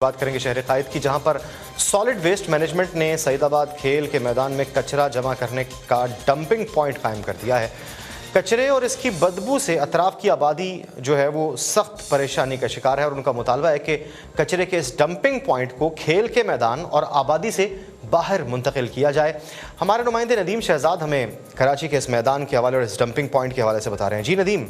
बात करेंगे शहर कायद की, जहां पर सॉलिड वेस्ट मैनेजमेंट ने सईदाबाद खेल के मैदान में कचरा जमा करने का डंपिंग पॉइंट कायम कर दिया है। कचरे और इसकी बदबू से अतराफ की आबादी जो है वो सख्त परेशानी का शिकार है और उनका मुतालबा है कि कचरे के इस डंपिंग पॉइंट को खेल के मैदान और आबादी से बाहर मुंतकिल किया जाए। हमारे नुमाइंदे नदीम शहजाद हमें कराची के इस मैदान के हवाले और इस डंपिंग पॉइंट के हवाले से बता रहे हैं। जी नदीम।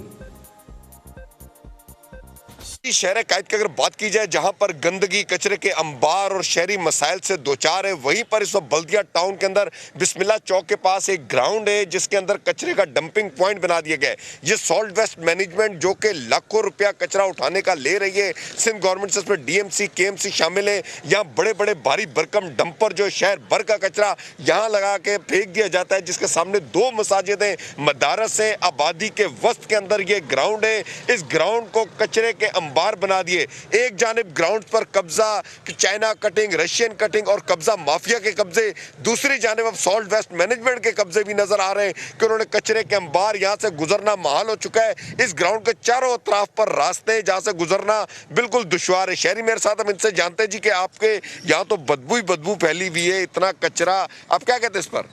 शहर कायद की अगर बात की जाए, जहां पर गंदगी, कचरे के अंबार और शहरी मसाइल से दो चार है, वहीं पर इस वक्त बल्दिया टाउन के अंदर बिस्मिल्लाह चौक के पास एक ग्राउंड है जिसके अंदर कचरे का डंपिंग पॉइंट बना दिया गया है। ये सॉल्ट वेस्ट मैनेजमेंट जो कि लाखों रुपया कचरा उठाने का ले रही है, सिंध गवर्नमेंट से इसमें डीएमसी केएमसी शामिल है। यहाँ बड़े बड़े भारी भरकम डंपर जो शहर भर का कचरा यहाँ लगा के फेंक दिया जाता है, जिसके सामने दो मसाजिद हैं, मदारस है, आबादी के वस्त के अंदर ये ग्राउंड है। इस ग्राउंड को कचरे के बार बना दिए। एक जानिब ग्राउंड पर कब्जा, चाइना कटिंग, रशियन कटिंग और कब्जा माफिया के कब्जे, दूसरी जानिब अब सॉल्ट वेस्ट मैनेजमेंट के कब्जे भी नजर आ रहे हैं कि उन्होंने कचरे के अंबार, यहां से गुजरना महाल हो चुका है। इस ग्राउंड के चारों अतराफ पर रास्ते हैं जहां से गुजरना बिल्कुल दुश्वार है। शहरी मेरे साथ, हम इनसे जानते हैं जी कि आपके यहाँ तो बदबू ही बदबू फैली हुई है, इतना कचरा, आप क्या कहते हैं इस पर?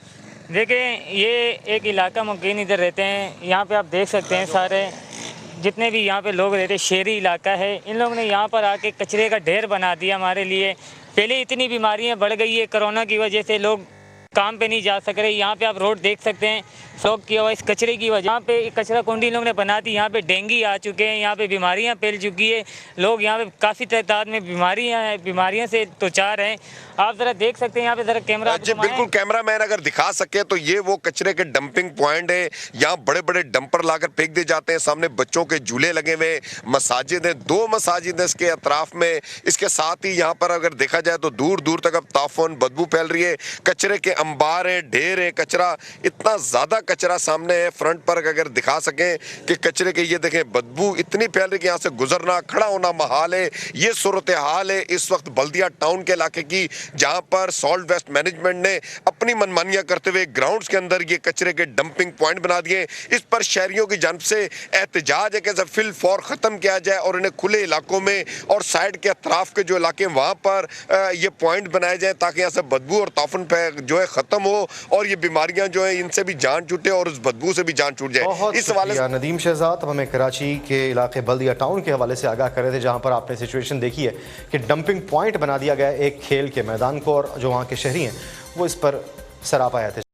देखिए, ये एक इलाका मुकीन इधर रहते हैं, यहाँ पे आप देख सकते हैं सारे जितने भी यहाँ पे लोग रहते हैं, शहरी इलाका है। इन लोगों ने यहाँ पर आके कचरे का ढेर बना दिया हमारे लिए। पहले इतनी बीमारियाँ बढ़ गई है, कोरोना की वजह से लोग काम पे नहीं जा सक रहे। यहाँ पे आप रोड देख सकते हैं, शौक किया हुआ इस कचरे की वजह। यहाँ पे कचरा कुंडी लोगों ने बना दी, यहाँ पे डेंगू आ चुके हैं, यहाँ पे बीमारियाँ फैल चुकी है। लोग यहाँ पे काफ़ी तादाद में बीमारियाँ से दो चार हैं। आप ज़रा देख सकते हैं यहाँ पे, ज़रा कैमरा जी बिल्कुल, कैमरा मैन अगर दिखा सके तो ये वो कचरे के डंपिंग पॉइंट है। यहाँ बड़े बड़े डंपर लाकर फेंक दिए जाते हैं। सामने बच्चों के झूले लगे हुए, मसाजिद है, दो मसाजिद है इसके अतराफ में। इसके साथ ही यहाँ पर अगर देखा जाए तो दूर दूर तक अब ताफन बदबू फैल रही है। कचरे के अंबार है, ढेर है, कचरा, इतना ज्यादा कचरा सामने है। फ्रंट पर अगर दिखा सकें कि कचरे के ये देखें, बदबू इतनी फैल रही कि यहाँ से गुजरना, खड़ा होना महाल है। ये सूरत हाल है इस वक्त बल्दिया टाउन के इलाके की, जहां पर सॉल्ट वेस्ट मैनेजमेंट ने अपनी मनमानियां करते हुए ग्राउंड्स के अंदर ये कचरे के डंपिंग पॉइंट बना दिए। इस पर शहरियों की जानिब से एहतजाज है कि फिल फौर खत्म किया जाए और इन्हें खुले इलाकों में और साइड के अतराफ के जो इलाके वहां पर ये पॉइंट बनाए जाए, ताकि यहाँ से बदबू और ताफन जो है खत्म हो और ये बीमारियां जो है इनसे भी जान छूटे और उस बदबू से भी जान छूट जाए। इस हवाले से नदीम शहजाद हमें कराची के इलाके बल्दिया टाउन के हवाले से आगाह कर रहे थे, जहां पर आपने सिचुएशन देखी है कि डंपिंग पॉइंट बना दिया गया एक खेल के मैदान को, और जो वहां के शहरी हैं वो इस पर सरापा आए थे।